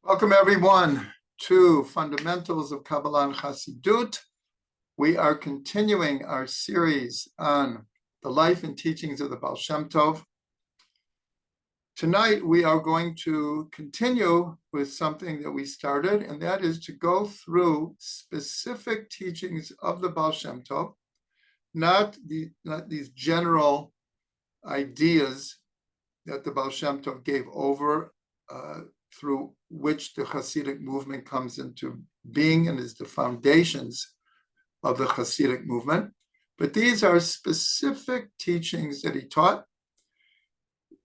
Welcome everyone to Fundamentals of Kabbalah and Chassidut. We are continuing our series on the life and teachings of the Ba'al Shem Tov. Tonight we are going to continue with something that we started, and that is to go through specific teachings of the Ba'al Shem Tov, not these general ideas that the Ba'al Shem Tov gave over through which the Chassidic movement comes into being and is the foundations of the Chassidic movement. But these are specific teachings that he taught.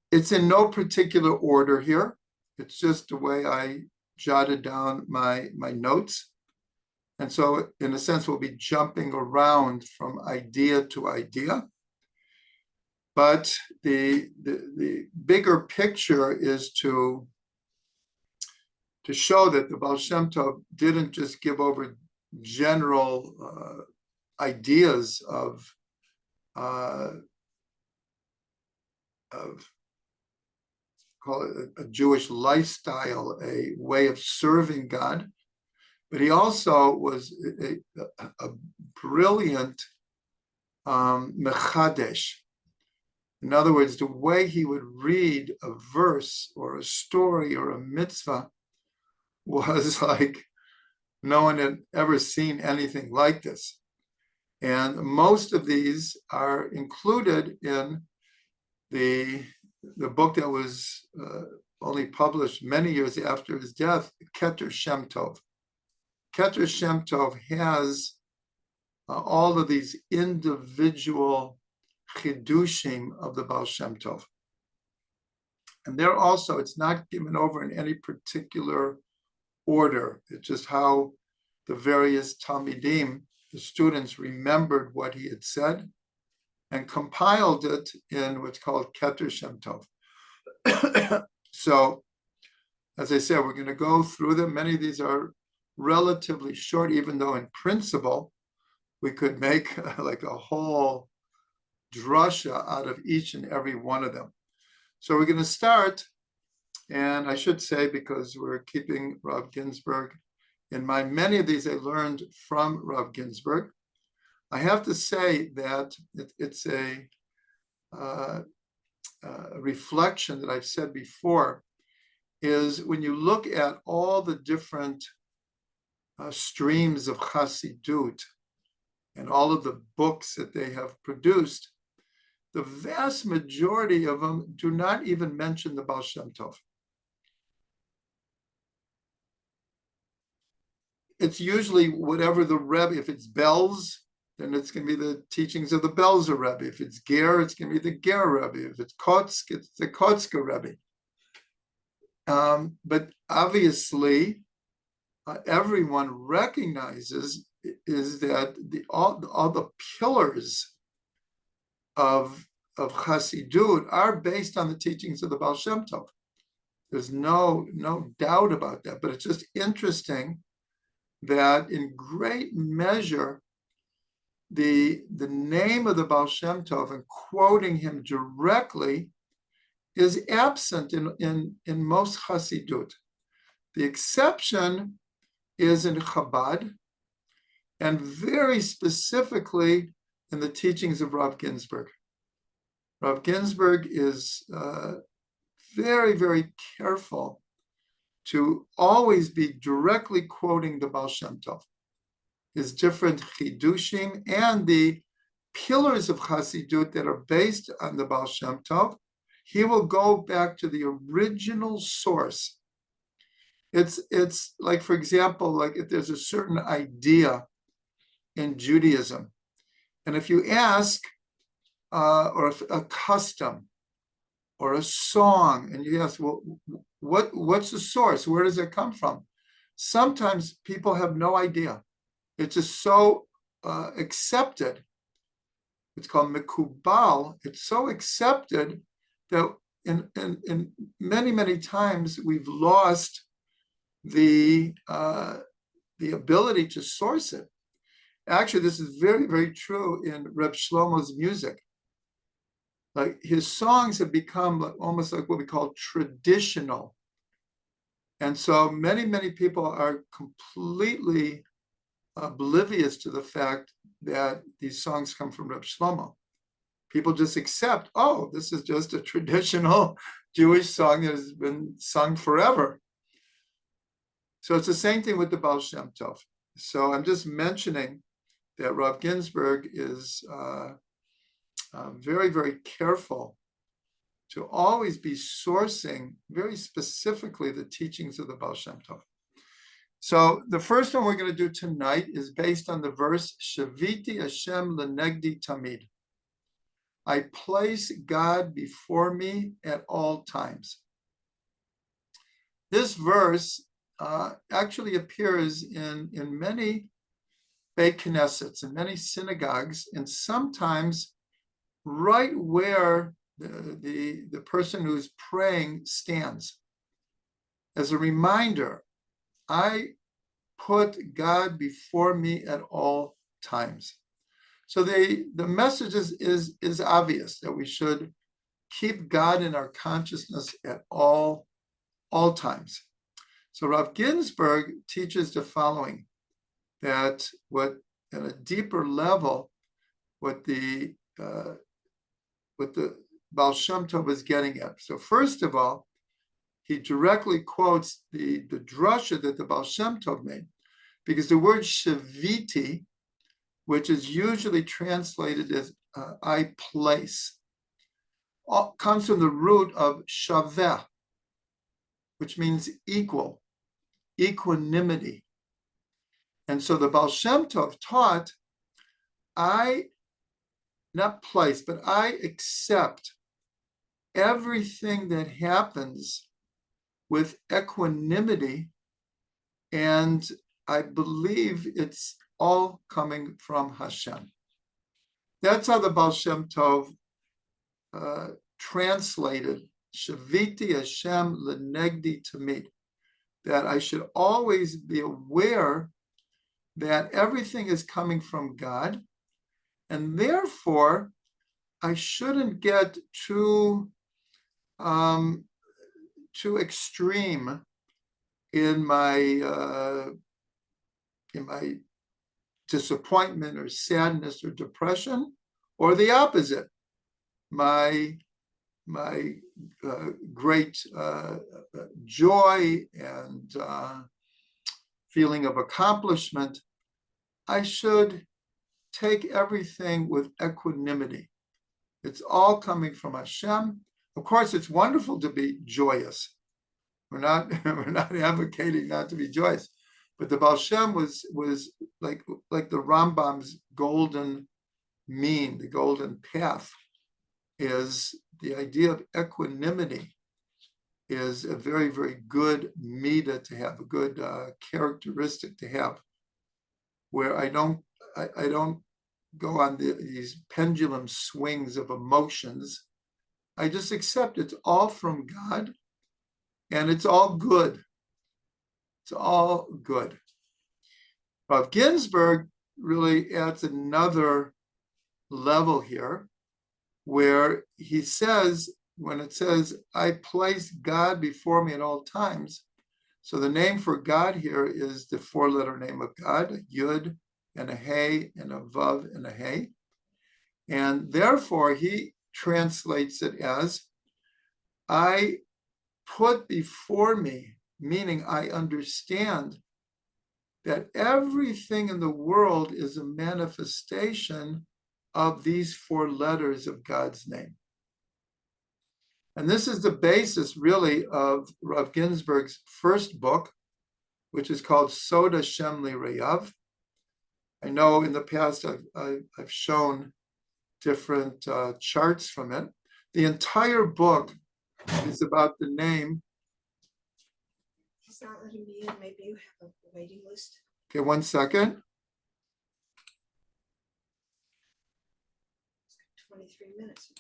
It's in no particular order here. It's just the way I jotted down my notes. And so in a sense, we'll be jumping around from idea to idea. But the bigger picture is to show that the Ba'al Shem Tov didn't just give over general ideas of call it a Jewish lifestyle, a way of serving God, but he also was a brilliant mechadesh. In other words, the way he would read a verse or a story or a mitzvah was like no one had ever seen anything like this. And most of these are included in the book that was only published many years after his death, Ba'al Shem Tov. Ba'al Shem Tov has all of these individual chidushim of the Ba'al Shem Tov. And there also, it's not given over in any particular order. It's just how the various Talmidim, the students, remembered what he had said and compiled it in what's called Ba'al Shem Tov. So, as I said, we're going to go through them. Many of these are relatively short, even though in principle, we could make like a whole drasha out of each and every one of them. So we're going to start, and I should say, because we're keeping Rav Ginsburg in mind, many of these I learned from Rav Ginsburg. I have to say that it's a reflection that I've said before, is when you look at all the different streams of Chassidut and all of the books that they have produced, the vast majority of them do not even mention the Ba'al Shem Tov. It's usually whatever the Rebbe, if it's Belz, then it's going to be the teachings of the Belzer Rebbe. If it's Ger, it's going to be the Ger Rebbe. If it's Kotsk, it's the Kotsker Rebbe. But obviously, everyone recognizes is that all the pillars of Chassidut are based on the teachings of the Ba'al Shem Tov. There's no doubt about that. But it's just interesting that in great measure, the name of the Ba'al Shem Tov and quoting him directly is absent in most Chassidut. The exception is in Chabad, and very specifically in the teachings of Rav Ginsburg. Rav Ginsburg is very, very careful to always be directly quoting the Ba'al Shem Tov, his different chidushim and the pillars of Chassidut that are based on the Ba'al Shem Tov. He will go back to the original source. It's like, for example, like if there's a certain idea in Judaism, and if you ask, or a custom, or a song, and you ask, well, what's the source? Where does it come from? Sometimes people have no idea. It's just so accepted. It's called mikubal. It's so accepted that in many, many times we've lost the ability to source it. Actually, this is very, very true in Reb Shlomo's music. Like his songs have become almost like what we call traditional. And so many people are completely oblivious to the fact that these songs come from Reb Shlomo. People just accept, oh, this is just a traditional Jewish song that has been sung forever. So it's the same thing with the Ba'al Shem Tov. So I'm just mentioning that Rav Ginsburg is very careful to always be sourcing very specifically the teachings of the Ba'al Shem Tov. So the first one we're going to do tonight is based on the verse, Shaviti Hashem lenegdi tamid. I place God before me at all times. This verse actually appears in many Beit Knessets, in many synagogues, and sometimes right where the person who's praying stands. As a reminder, I put God before me at all times. So the message is obvious, that we should keep God in our consciousness at all times. So Rav Ginsburg teaches the following, that what at a deeper level, what the Ba'al Shem Tov is getting at. So first of all, he directly quotes the drasha that the Ba'al Shem Tov made, because the word shaviti, which is usually translated as I place, comes from the root of shaveh, which means equal, equanimity. And so the Ba'al Shem Tov taught, not place, but I accept everything that happens with equanimity, and I believe it's all coming from Hashem. That's how the Ba'al Shem Tov translated Shaviti Hashem lenegdi tamid, that I should always be aware that everything is coming from God, and therefore I shouldn't get too extreme in my disappointment or sadness or depression, or the opposite, my great joy and feeling of accomplishment. I should take everything with equanimity. It's all coming from Hashem. Of course, it's wonderful to be joyous. We're not advocating not to be joyous, but the Ba'al Shem was like the Rambam's golden mean, the golden path, is the idea of equanimity is a very good midah to have, a good characteristic to have, where I don't go on these pendulum swings of emotions. I just accept it's all from God, and it's all good. It's all good. Rav Ginsburg really adds another level here, where he says, when it says, I place God before me at all times, so the name for God here is the four-letter name of God, a Yud and a Hey and a Vav and a Hey. And therefore, he translates it as, I put before me, meaning I understand that everything in the world is a manifestation of these four letters of God's name. And this is the basis, really, of Rav Ginsburg's first book, which is called Soda Shem Rayav. I know in the past I've shown different charts from it. The entire book is about the name. He's not letting me in. Maybe you have a waiting list. Okay, 1 second. 23 minutes.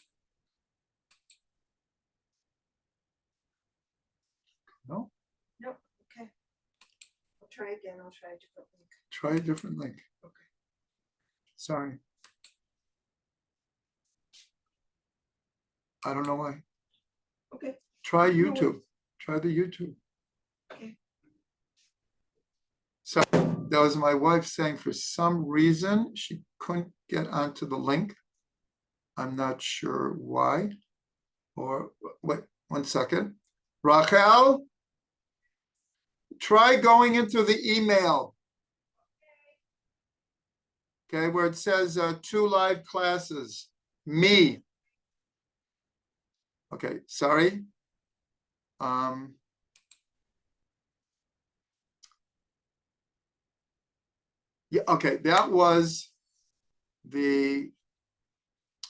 No? No, okay. I'll try again. I'll try a different link. Try a different link. Okay. Sorry. I don't know why. Okay. Try No YouTube. worries. Try the YouTube. Okay. So that was my wife saying for some reason she couldn't get onto the link. I'm not sure why. Or wait, 1 second. Rachel, try going into the email. Okay, where it says 2 live classes. Me. Okay, sorry. Yeah, okay, that was the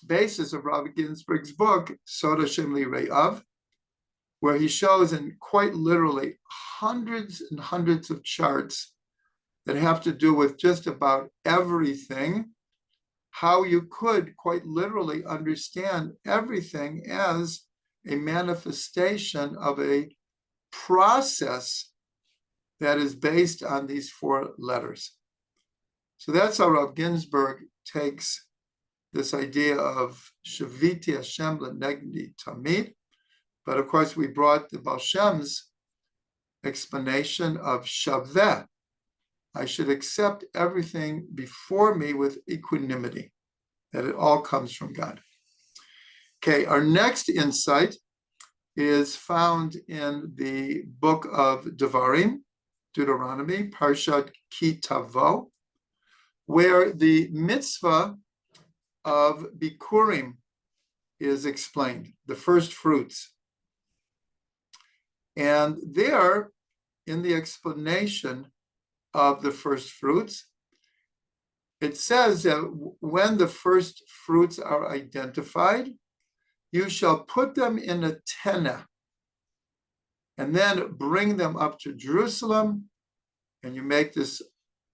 basis of Rabbi Ginsburg's book, Sod Hashem Li'Re'av, where he shows in quite literally hundreds and hundreds of charts that have to do with just about everything, how you could quite literally understand everything as a manifestation of a process that is based on these 4 letters. So that's how Rav Ginsburg takes this idea of Shaviti Hashem L'Negdi Tamid. But of course, we brought the Ba'al Shem's explanation of Shaveh. I should accept everything before me with equanimity, that it all comes from God. Okay, our next insight is found in the book of Devarim, Deuteronomy, Parshat Ki Tavo, where the mitzvah of Bikurim is explained, the first fruits. And there, in the explanation of the first fruits, it says that when the first fruits are identified, you shall put them in a tenna and then bring them up to Jerusalem, and you make this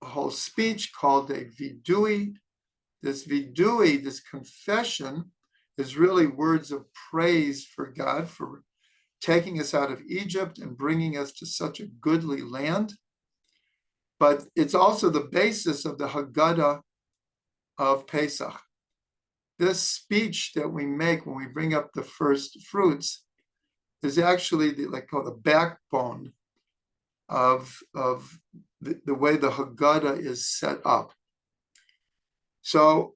whole speech called a vidui. This vidui, this confession, is really words of praise for God for taking us out of Egypt and bringing us to such a goodly land. But it's also the basis of the Haggadah of Pesach. This speech that we make when we bring up the first fruits is actually the backbone of the way the Haggadah is set up. So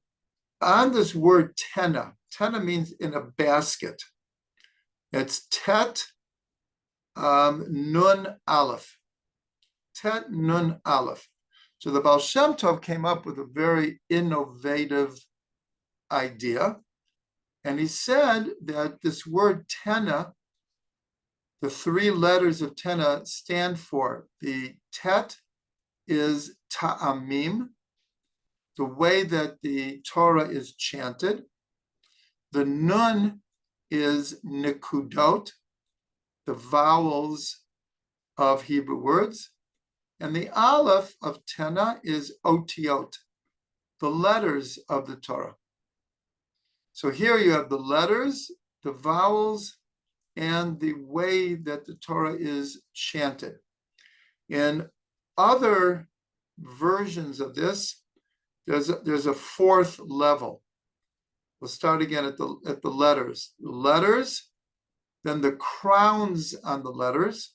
on this word tenna, tenna means in a basket. It's tet nun aleph. Tet nun aleph. So the Ba'al Shem Tov came up with a very innovative idea. And he said that this word tenna, the 3 letters of tenna stand for, the tet is ta'amim, the way that the Torah is chanted. The nun is nikudot, the vowels of Hebrew words. And the aleph of tenna is otiot, the letters of the Torah. So here you have the letters, the vowels, and the way that the Torah is chanted. In other versions of this, there's a 4th level. We'll start again at the letters. The letters, then the crowns on the letters,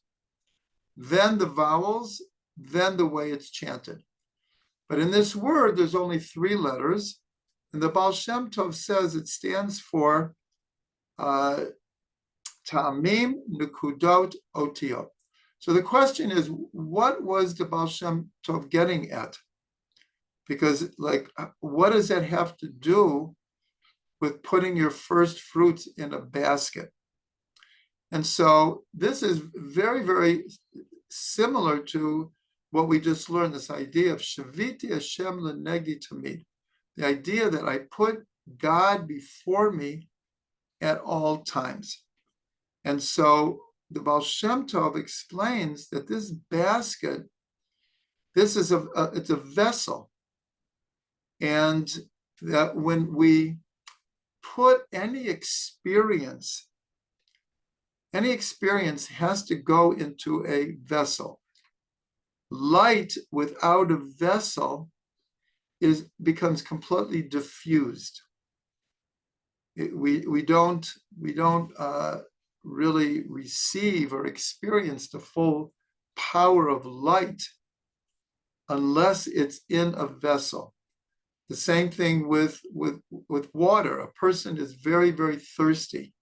then the vowels, then the way it's chanted. But in this word, there's only 3 letters, and the Ba'al Shem Tov says it stands for Ta'amim, Nukudot, Otiot. So the question is, what was the Ba'al Shem Tov getting at? Because, what does that have to do with putting your first fruits in a basket? And so this is very, very similar to what we just learned, this idea of Shaviti Hashem L'Negdi Tamid, the idea that I put God before me at all times. And so the Ba'al Shem Tov explains that this basket, this is it's a vessel, and that when we put any experience has to go into a vessel. Light without a vessel becomes completely diffused. We don't really receive or experience the full power of light unless it's in a vessel. The same thing with water. A person is very, very thirsty,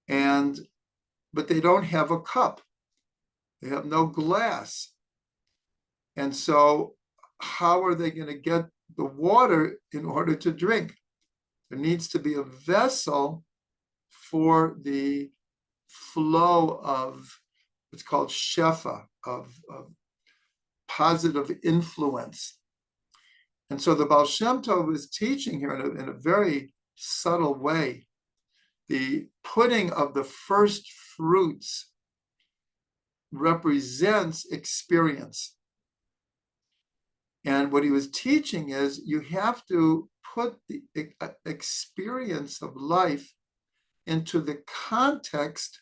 but they don't have a cup. They have no glass. And so how are they going to get the water in order to drink? There needs to be a vessel for the flow of what's called shefa, of positive influence. And so the Ba'al Shem Tov is teaching here in a very subtle way the putting of the first fruits represents experience. And what he was teaching is you have to put the experience of life into the context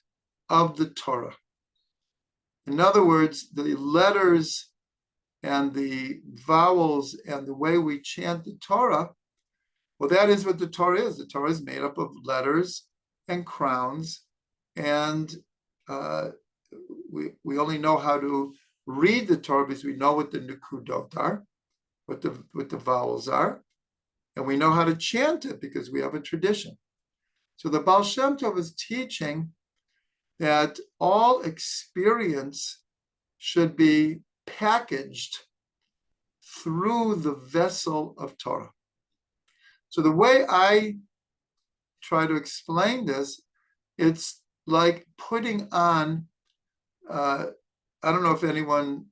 of the Torah. In other words, the letters and the vowels and the way we chant the Torah, well, that is what the Torah is. The Torah is made up of letters and crowns, and we only know how to read the Torah because we know what the nekudot are, what the vowels are, and we know how to chant it because we have a tradition. So the Ba'al Shem Tov is teaching that all experience should be packaged through the vessel of Torah. So the way I try to explain this, it's like putting on, I don't know if anyone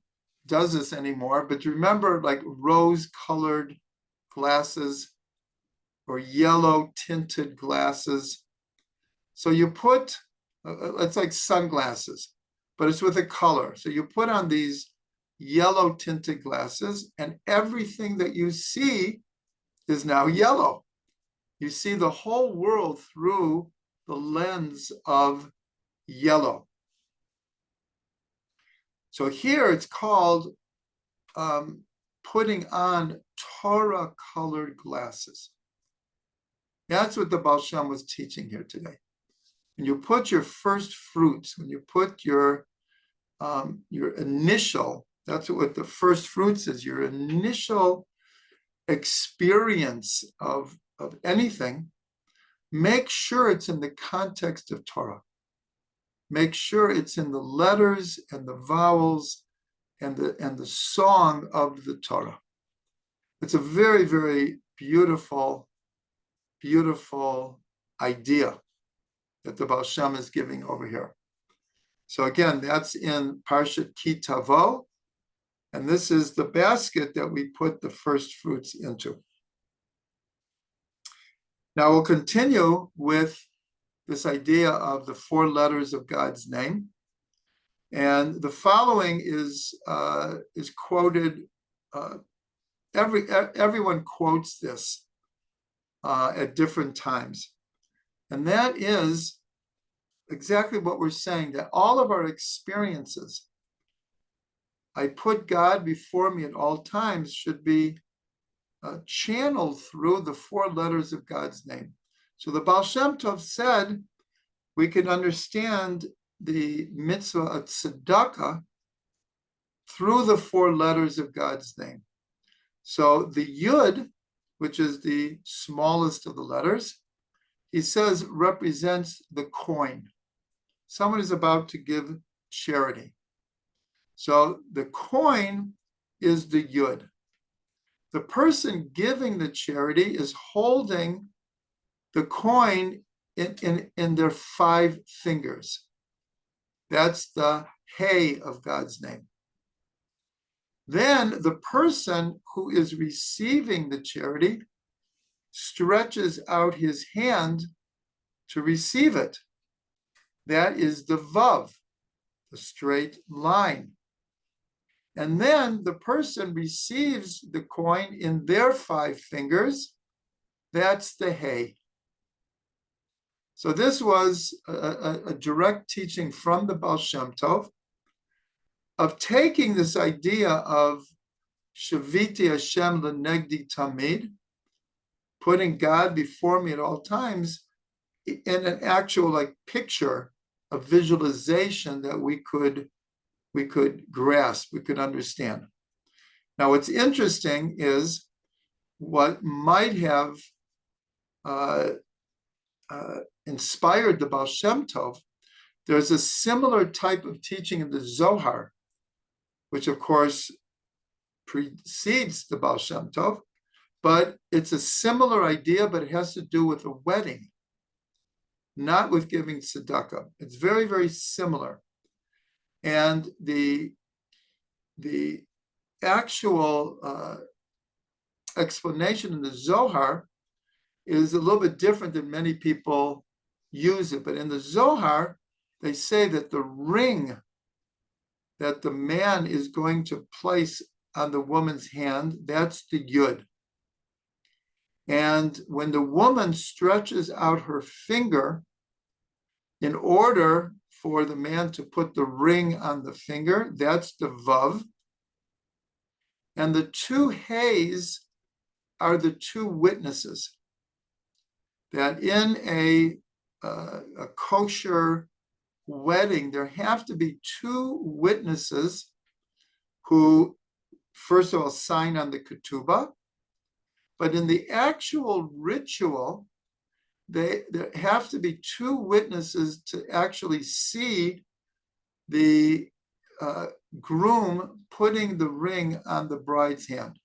does this anymore, but remember like rose-colored glasses or yellow tinted glasses. So you put, it's like sunglasses, but it's with a color. So you put on these yellow tinted glasses and everything that you see is now yellow. You see the whole world through the lens of yellow. So here it's called putting on Torah-colored glasses. That's what the Ba'al Shem was teaching here today. When you put your first fruits, when you put your initial, that's what the first fruits is, your initial experience of anything, make sure it's in the context of Torah. Make sure it's in the letters and the vowels and the song of the Torah. It's a very, very beautiful, beautiful idea that the Ba'al Shem is giving over here. So again, that's in Parshat Ki Tavo, and this is the basket that we put the first fruits into. Now we'll continue with this idea of the four letters of God's name. And the following is quoted, everyone quotes this at different times. And that is exactly what we're saying, that all of our experiences, I put God before me at all times, should be channeled through the four letters of God's name. So the Ba'al Shem Tov said we can understand the mitzvah of tzedakah through the four letters of God's name. So the Yud, which is the smallest of the letters, he says represents the coin. Someone is about to give charity. So the coin is the Yud. The person giving the charity is holding the coin in their 5 fingers. That's the Hey of God's name. Then the person who is receiving the charity stretches out his hand to receive it. That is the Vav, the straight line. And then the person receives the coin in their 5 fingers. That's the Hey. So this was a direct teaching from the Ba'al Shem Tov of taking this idea of Shaviti Hashem Lenegdi Tamid, putting God before me at all times, in an actual like picture, a visualization that we could grasp, we could understand. Now, what's interesting is what might have inspired the Ba'al Shem Tov. There's a similar type of teaching in the Zohar, which of course precedes the Ba'al Shem Tov, but it's a similar idea, but it has to do with a wedding, not with giving tzedakah. It's very, very similar. And the actual explanation in the Zohar is a little bit different than many people use it. But in the Zohar, they say that the ring that the man is going to place on the woman's hand, that's the yud. And when the woman stretches out her finger in order for the man to put the ring on the finger, that's the vav. And the two hays are the two witnesses. That in a kosher wedding, there have to be two witnesses who, first of all, sign on the ketubah, but in the actual ritual, there have to be two witnesses to actually see the groom putting the ring on the bride's hand.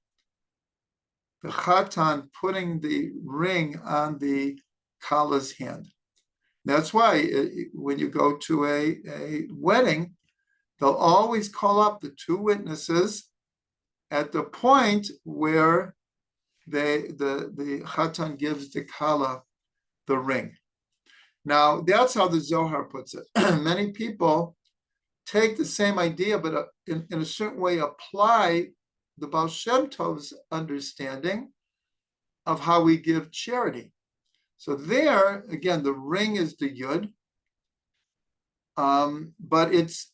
The chatan putting the ring on the kala's hand. That's why when you go to a wedding, they'll always call up the two witnesses at the point where the chatan gives the kala the ring. Now, that's how the Zohar puts it. Many people take the same idea, but in a certain way apply the Ba'al Shem Tov's understanding of how we give charity. So there, again, the ring is the yud, but it's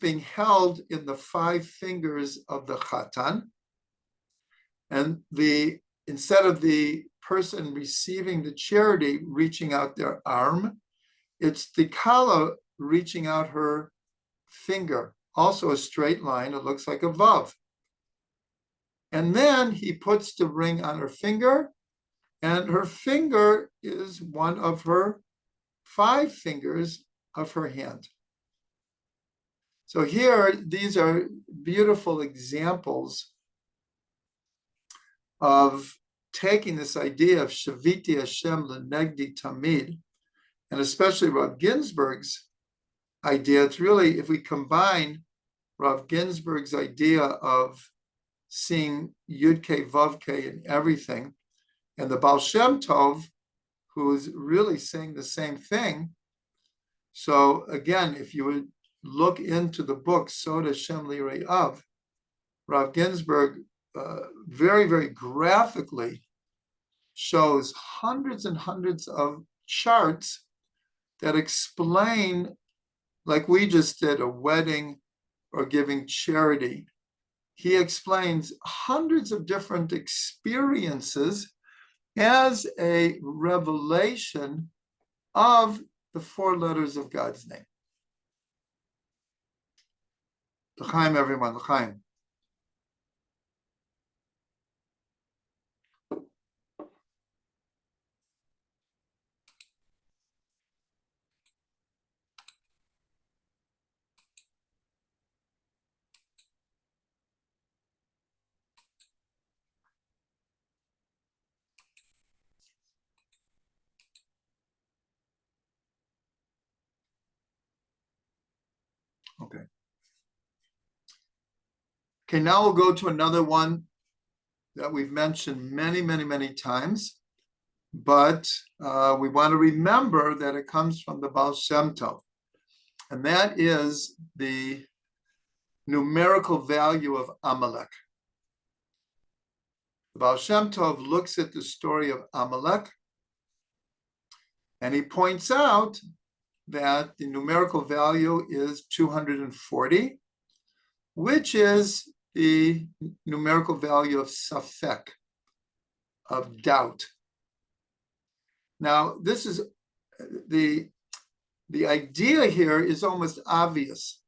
being held in the 5 fingers of the chatan, and instead of the person receiving the charity reaching out their arm, it's the kala reaching out her finger, also a straight line. It looks like a vav. And then he puts the ring on her finger, and her finger is one of her 5 fingers of her hand. So here, these are beautiful examples of taking this idea of Shaviti Hashem Lenegdi Tamid, and especially Rav Ginsburg's idea. It's really, if we combine Rav Ginsburg's idea of seeing Yud K Vav K in everything, and the Ba'al Shem Tov, who's really saying the same thing. So again, if you would look into the book Sod Hashem Lirei Av, Rav Ginsburg very, very graphically shows hundreds and hundreds of charts that explain, like we just did, a wedding or giving charity. He explains hundreds of different experiences as a revelation of the 4 letters of God's name. L'chaim, everyone, l'chaim. Okay, now we'll go to another one that we've mentioned many, many, many times, but we want to remember that it comes from the Ba'al Shem Tov, and that is the numerical value of Amalek. The Ba'al Shem Tov looks at the story of Amalek, and he points out that the numerical value is 240, which is the numerical value of safek, of doubt. Now, this is the idea here is almost obvious,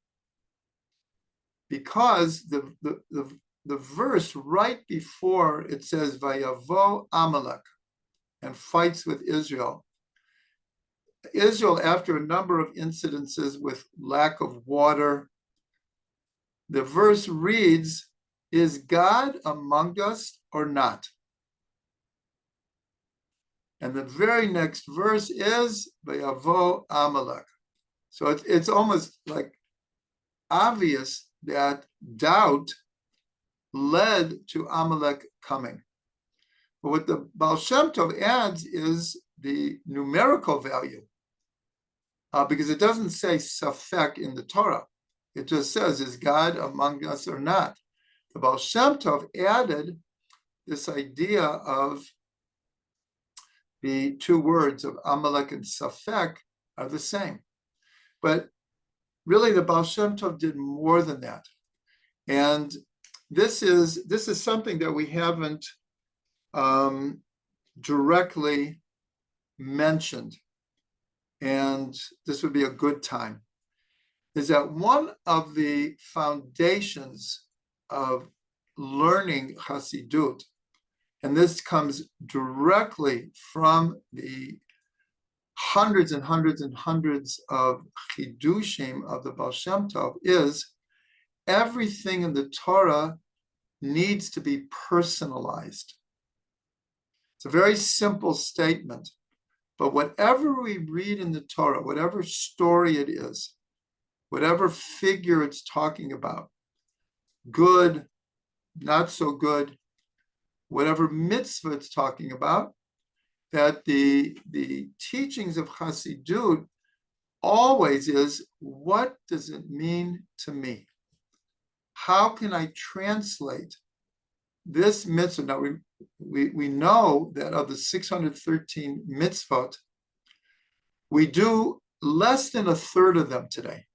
because the the verse right before it says Vayavo Amalek and fights with Israel. Israel, after a number of incidences with lack of water, the verse reads, is God among us or not? And the very next verse is Vayavo Amalek. So it's almost like obvious that doubt led to Amalek coming. But what the Ba'al Shem Tov adds is the numerical value, because it doesn't say safek in the Torah. It just says, is God among us or not? The Ba'al Shem Tov added this idea of the two words of Amalek and safek are the same. But really, the Ba'al Shem Tov did more than that. And this is something that we haven't directly mentioned, and this would be a good time, is that one of the foundations of learning Chassidut, and this comes directly from the hundreds and hundreds and hundreds of chidushim of the Ba'al Shem Tov, is everything in the Torah needs to be personalized. It's a very simple statement, but whatever we read in the Torah, whatever story it is, whatever figure it's talking about, good, not so good, whatever mitzvah it's talking about, that the teachings of Chassidut always is, what does it mean to me? How can I translate this mitzvah? Now, we know that of the 613 mitzvot, we do less than a third of them today.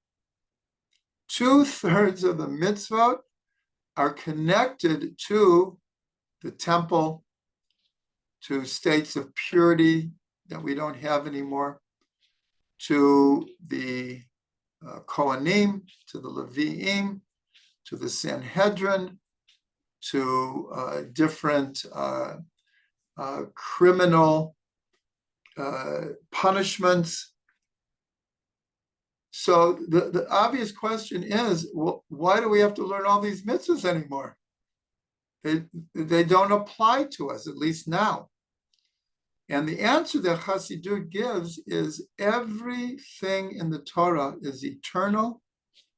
2/3 of the mitzvot are connected to the temple, to states of purity that we don't have anymore, to the Kohanim, to the Leviim, to the Sanhedrin, to different criminal punishments. So the obvious question is, well, why do we have to learn all these mitzvahs anymore? They don't apply to us, at least now. And the answer that Chassidut gives is everything in the Torah is eternal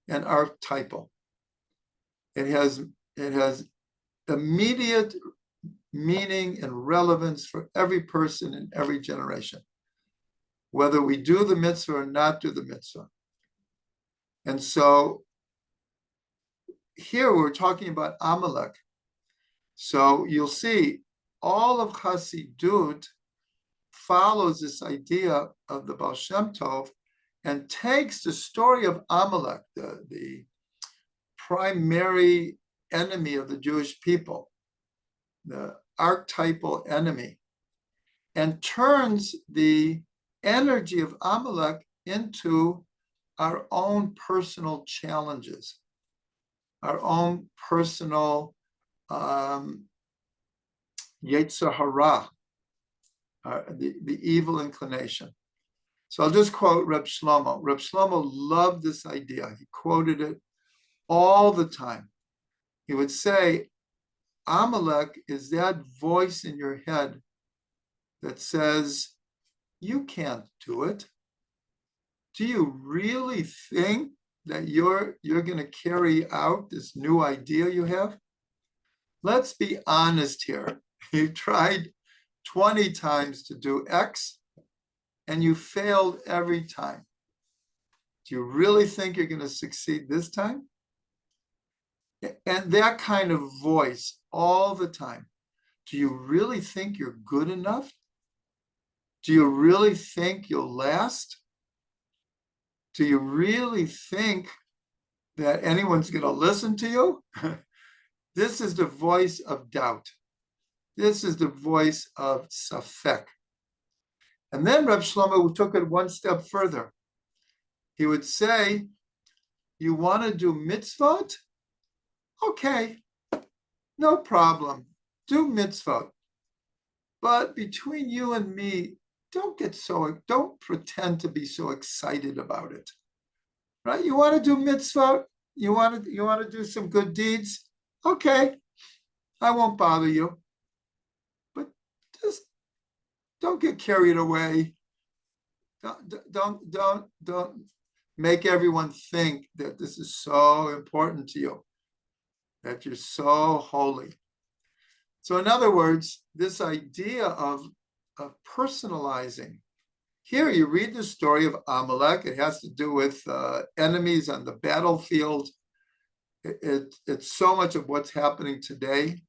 and archetypal. It has immediate meaning and relevance for every person in every generation, whether we do the mitzvah or not do the mitzvah. And so here we're talking about Amalek. So you'll see all of Chassidut follows this idea of the Ba'al Shem Tov and takes the story of Amalek, the primary enemy of the Jewish people, the archetypal enemy, and turns the energy of Amalek into our own personal challenges, our own personal Yetzer Hara, the evil inclination. So I'll just quote Reb Shlomo. Reb Shlomo loved this idea. He quoted it all the time. He would say, Amalek is that voice in your head that says, you can't do it. Do you really think that you're going to carry out this new idea you have? Let's be honest here. You tried 20 times to do X and you failed every time. Do you really think you're going to succeed this time? And that kind of voice all the time. Do you really think you're good enough? Do you really think you'll last? Do you really think that anyone's going to listen to you? This is the voice of doubt. This is the voice of safek. And then Reb Shlomo took it one step further. He would say, you want to do mitzvot? Okay, no problem. Do mitzvot. But between you and me, don't pretend to be so excited about it. Right? You want to do mitzvot, you want to do some good deeds, okay, I won't bother you. But just don't get carried away. Don't make everyone think that this is so important to you, that you're so holy. So in other words, this idea of personalizing. Here you read the story of Amalek. It has to do with enemies on the battlefield. It's so much of what's happening today.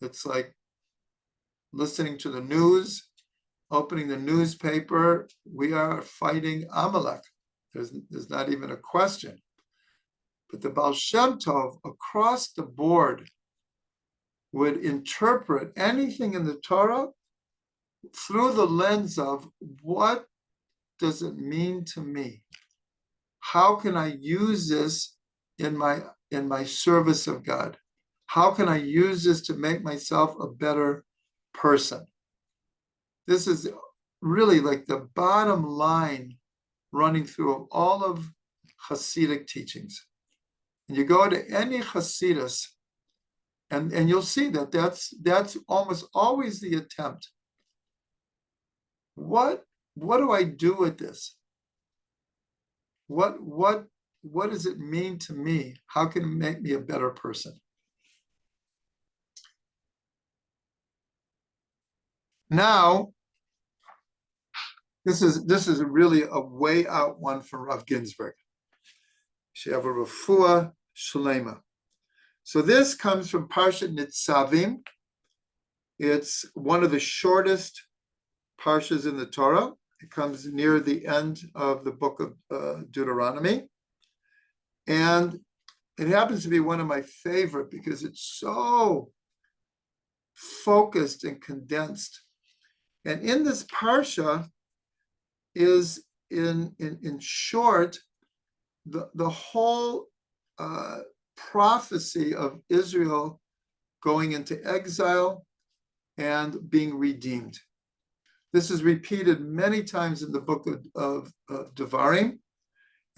It's like listening to the news, opening the newspaper. We are fighting Amalek. There's not even a question. But the Ba'al Shem Tov across the board would interpret anything in the Torah through the lens of what does it mean to me? How can I use this in my service of God? How can I use this to make myself a better person? This is really like the bottom line running through all of Chassidic teachings. And you go to any Chassidus, and you'll see that that's almost always the attempt. What do I do with this? What does it mean to me? How can it make me a better person? Now, this is really a way out one for Rav Ginsburg. She'have a refuah shlema. So this comes from Parshat Nitzavim. It's one of the shortest parshas in the Torah. It comes near the end of the book of Deuteronomy. And it happens to be one of my favorite because it's so focused and condensed. And in this parsha is, in short, the whole prophecy of Israel going into exile and being redeemed. This is repeated many times in the book of Devarim,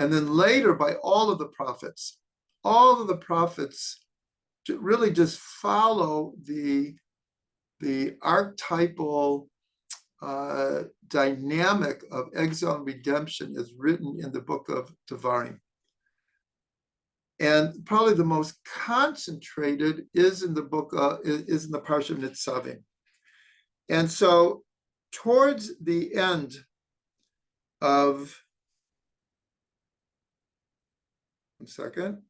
and then later by all of the prophets. All of the prophets really just follow the archetypal dynamic of exile and redemption as written in the book of Devarim. And probably the most concentrated is in the book is in the Parsha of Nitzavim. And so towards the end of, one second.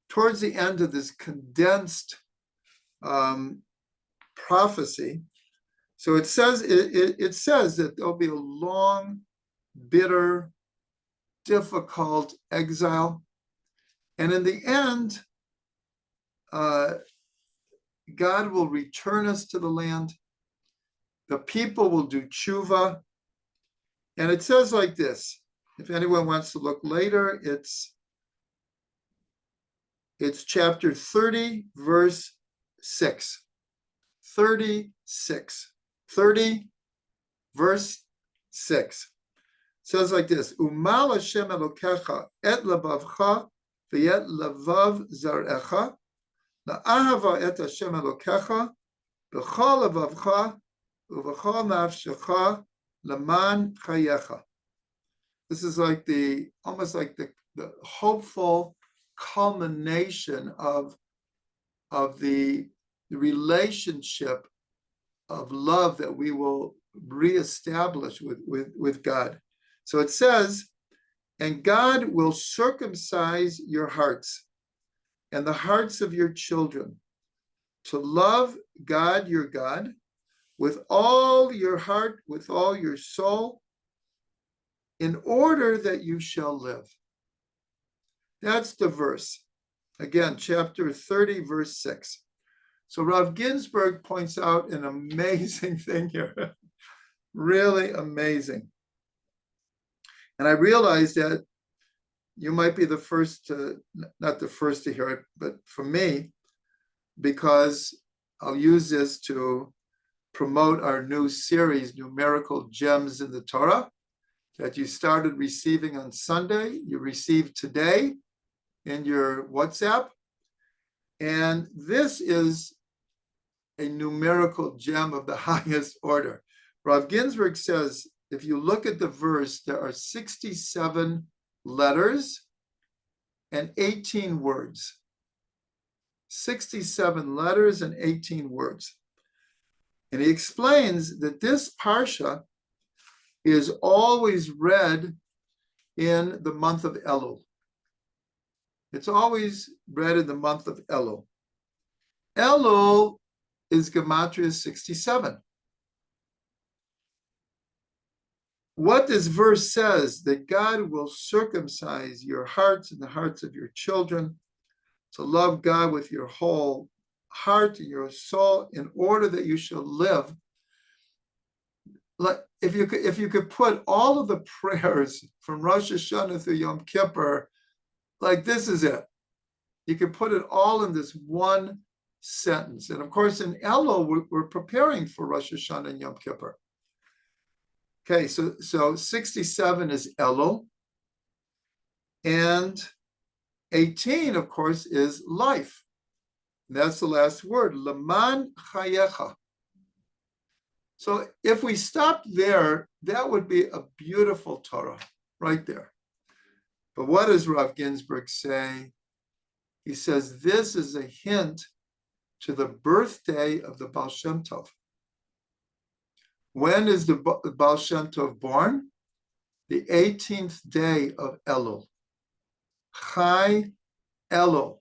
Towards the end of this condensed prophecy, so it says that there'll be a long, bitter, difficult exile, and in the end, God will return us to the land. The people will do tshuva, and it says like this. If anyone wants to look later, it's chapter 30, verse 6. 36. 30, verse 6. It says like this: Umal Hashem Elokecha et lebavcha v'et levav zarecha la'ahava et Hashem Elokecha b'chol lebavcha u'v'chol nafshecha leman chayecha. This is like almost like the hopeful culmination of the relationship of love that we will reestablish with God. So it says, and God will circumcise your hearts and the hearts of your children to love God your God with all your heart, with all your soul, in order that you shall live. That's the verse. Again, chapter 30, verse 6. So Rav Ginsburg points out an amazing thing here. Really amazing. And I realized that you might be the first to, not the first to hear it, but for me, because I'll use this to promote our new series, Numerical Gems in the Torah, that you started receiving on Sunday, you received today in your WhatsApp. And this is a numerical gem of the highest order. Rav Ginsburg says, if you look at the verse, there are 67 letters and 18 words. 67 letters and 18 words. And he explains that this parsha is always read in the month of Elul. It's always read in the month of Elul. Elul is Gematria 67. What this verse says, that God will circumcise your hearts and the hearts of your children to love God with your whole heart and your soul in order that you shall live. Like if you could put all of the prayers from Rosh Hashanah through Yom Kippur, like this is it. You could put it all in this one sentence. And of course, in Elul, we're preparing for Rosh Hashanah and Yom Kippur. Okay, so 67 is Elul. And 18, of course, is life. And that's the last word, Leman Chayecha. So if we stopped there, that would be a beautiful Torah right there. But what does Rav Ginsburg say? He says this is a hint to the birthday of the Ba'al Shem Tov. When is the Ba'al Shem Tov born? The 18th day of Elul. Chai Elul.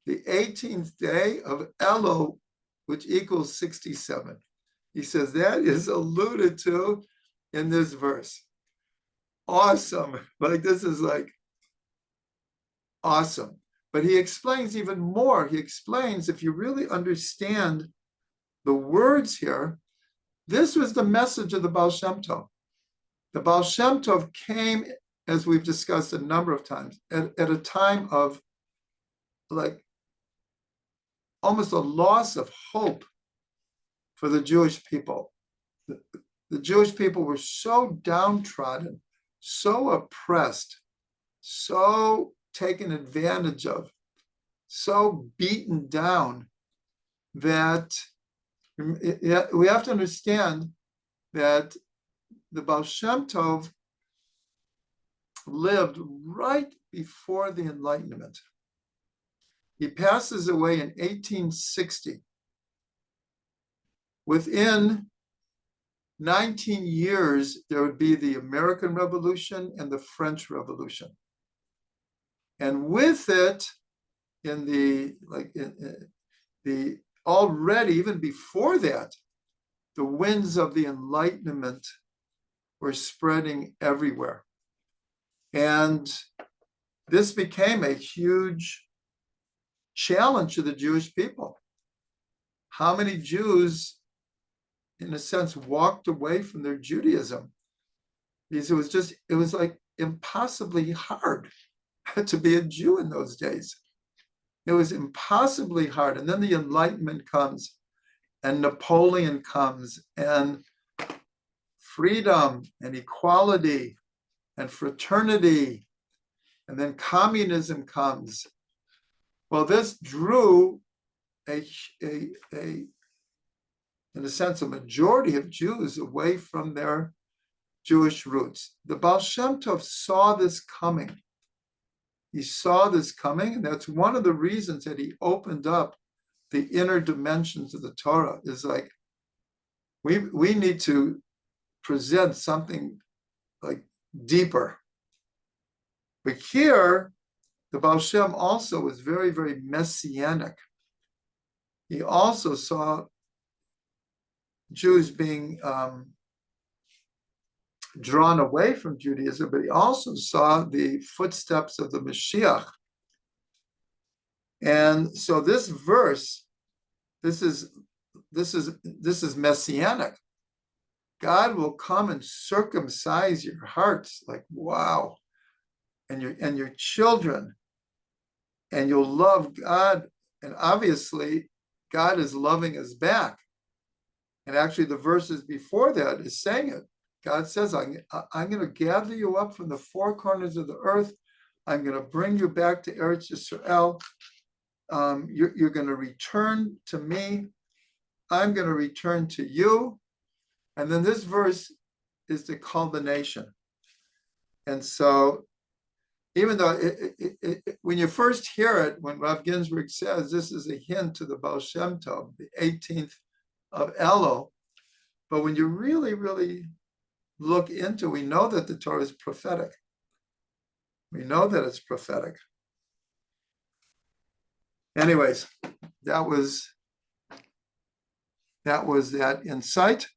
The 18th day of Elul, which equals 67. He says that is alluded to in this verse. Awesome. Like this is like awesome. But he explains even more. He explains, if you really understand the words here, this was the message of the Ba'al Shem Tov. The Ba'al Shem Tov came, as we've discussed a number of times, at a time of like almost a loss of hope for the Jewish people. The Jewish people were so downtrodden, so oppressed, so taken advantage of, so beaten down that we have to understand that the Ba'al Shem Tov lived right before the Enlightenment. He passes away in 1860. Within 19 years, there would be the American Revolution and the French Revolution. And with it, in the already, even before that, the winds of the Enlightenment were spreading everywhere. And this became a huge challenge to the Jewish people. How many Jews, in a sense, walked away from their Judaism? Because it was like impossibly hard to be a Jew in those days. It was impossibly hard. And then the Enlightenment comes, and Napoleon comes, and freedom and equality and fraternity, and then communism comes. Well, this drew in a sense, a majority of Jews away from their Jewish roots. The Ba'al Shem Tov saw this coming. He saw this coming, and that's one of the reasons that he opened up the inner dimensions of the Torah. Is like, we need to present something like deeper. But here, the Ba'al Shem also was very, very messianic. He also saw Jews being drawn away from Judaism, but he also saw the footsteps of the Mashiach. And so this verse, this is messianic. God will come and circumcise your hearts. Like, wow. and your children, and you'll love God. And obviously, God is loving us back. And actually, the verses before that is saying it. God says, I'm going to gather you up from the four corners of the earth. I'm going to bring you back to Eretz Yisrael. You're going to return to me. I'm going to return to you. And then this verse is the culmination. And so, even though when you first hear it, when Rav Ginsburg says this is a hint to the Ba'al Shem Tov, the 18th of Elul, but when you really, really look into, we know that the Torah is prophetic. We know that it's prophetic. Anyways, that was that insight.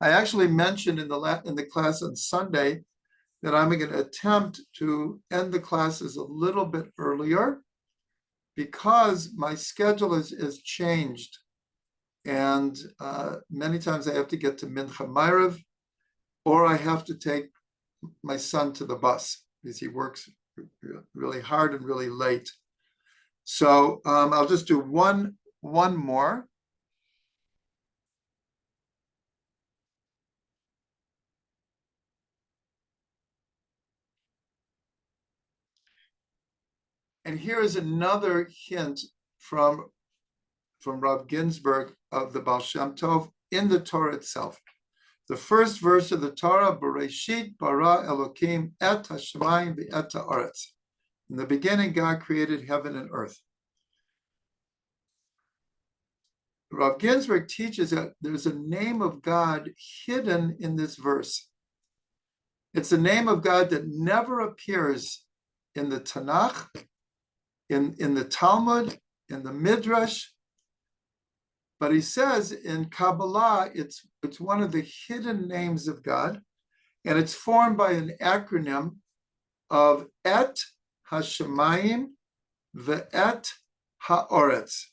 I actually mentioned in the class on Sunday that I'm going to attempt to end the classes a little bit earlier because my schedule is changed. And many times I have to get to Mincha Ma'ariv, or I have to take my son to the bus because he works really hard and really late. So I'll just do one more. And here is another hint from Rav Ginsburg of the Ba'al Shem Tov in the Torah itself. The first verse of the Torah, Bereshit bara Elokim et hashamayim ve'et haaretz. In the beginning, God created heaven and earth. Rav Ginsburg teaches that there's a name of God hidden in this verse. It's a name of God that never appears in the Tanakh, in the Talmud, in the Midrash. But he says in Kabbalah, it's one of the hidden names of God, and it's formed by an acronym of Et Hashemayim ve'et Haaretz.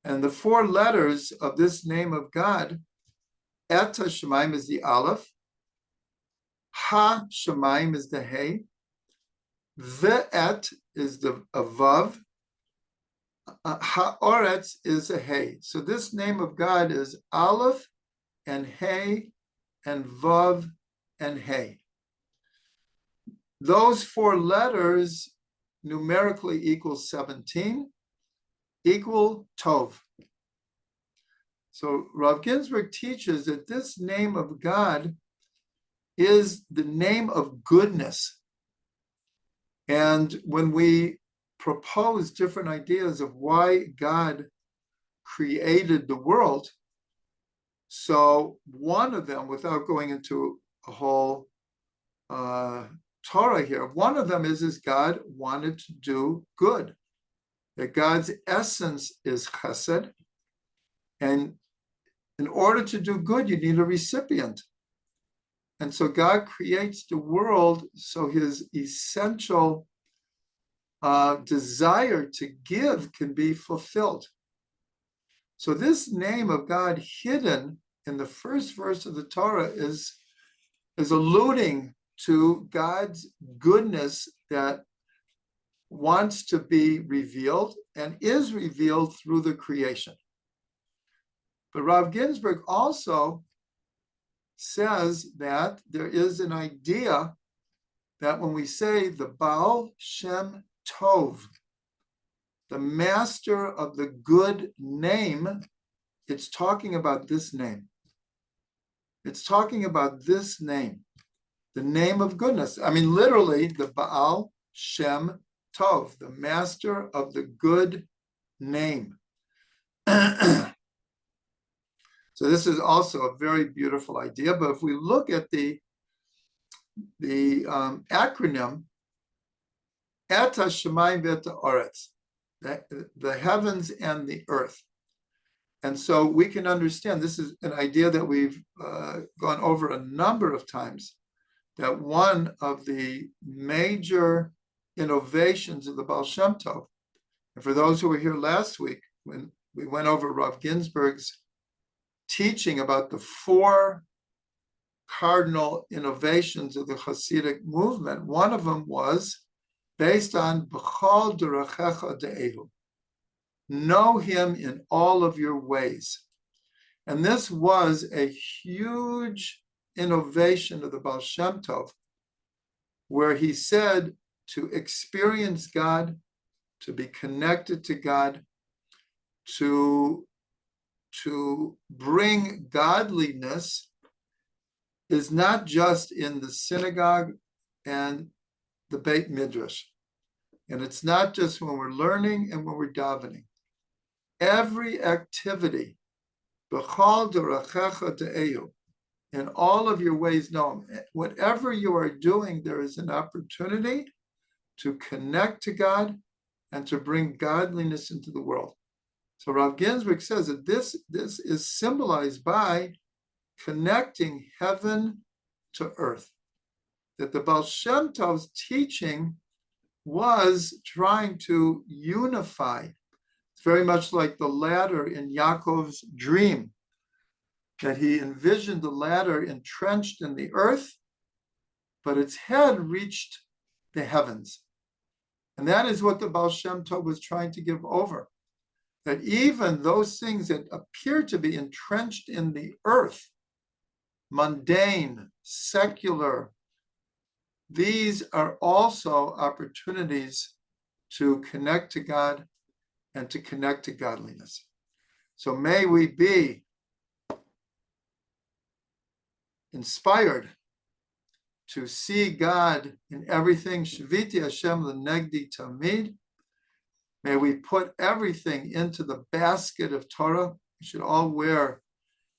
And the four letters of this name of God, Et Hashemayim is the Aleph, Ha-Shemayim is the Hey, Ve'et is the Vav, Haaretz is a Hey. So this name of God is Aleph and Hey and Vav and Hey. Those four letters numerically equal 17, equal Tov. So Rav Ginsburg teaches that this name of God is the name of goodness. And when we propose different ideas of why God created the world, so one of them, without going into a whole Torah here, one of them is God wanted to do good. That God's essence is chesed. And in order to do good, you need a recipient. And so God creates the world so his essential desire to give can be fulfilled. So this name of God hidden in the first verse of the Torah is alluding to God's goodness that wants to be revealed and is revealed through the creation. But Rav Ginsburg also says that there is an idea that when we say the Ba'al Shem Tov, the master of the good name, it's talking about this name. It's talking about this name, the name of goodness. I mean, literally, the Ba'al Shem Tov, the master of the good name. So this is also a very beautiful idea. But if we look at the acronym, Et HaShemayim ve'et Haaretz, the heavens and the earth. And so we can understand, this is an idea that we've gone over a number of times, that one of the major innovations of the Ba'al Shem Tov, and for those who were here last week, when we went over Rav Ginsburg's teaching about the four cardinal innovations of the Chassidic movement. One of them was based on B'chol Derachecha De'ehu. Know him in all of your ways. And this was a huge innovation of the Ba'al Shem Tov, where he said to experience God, to be connected to God, to bring godliness is not just in the synagogue and the Beit Midrash. And it's not just when we're learning and when we're davening. Every activity, b'chol derachecha de'ehu, in all of your ways know him. Whatever you are doing, there is an opportunity to connect to God and to bring godliness into the world. So Rav Ginsburg says that this is symbolized by connecting heaven to earth. That the Ba'al Shem Tov's teaching was trying to unify. It's very much like the ladder in Yaakov's dream, that he envisioned the ladder entrenched in the earth, but its head reached the heavens. And that is what the Ba'al Shem Tov was trying to give over. That even those things that appear to be entrenched in the earth, mundane, secular, these are also opportunities to connect to God and to connect to godliness. So may we be inspired to see God in everything. Shviti Hashem lenegdi tamid. May we put everything into the basket of Torah. We should all wear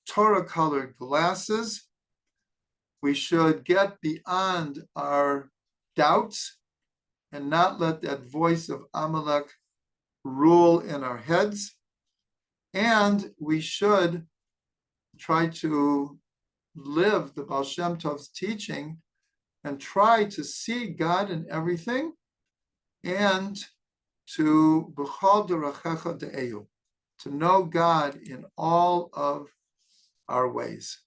Torah-colored glasses. We should get beyond our doubts and not let that voice of Amalek rule in our heads. And we should try to live the Ba'al Shem Tov's teaching and try to see God in everything and to b'chol derachecha de'ehu, to know God in all of our ways.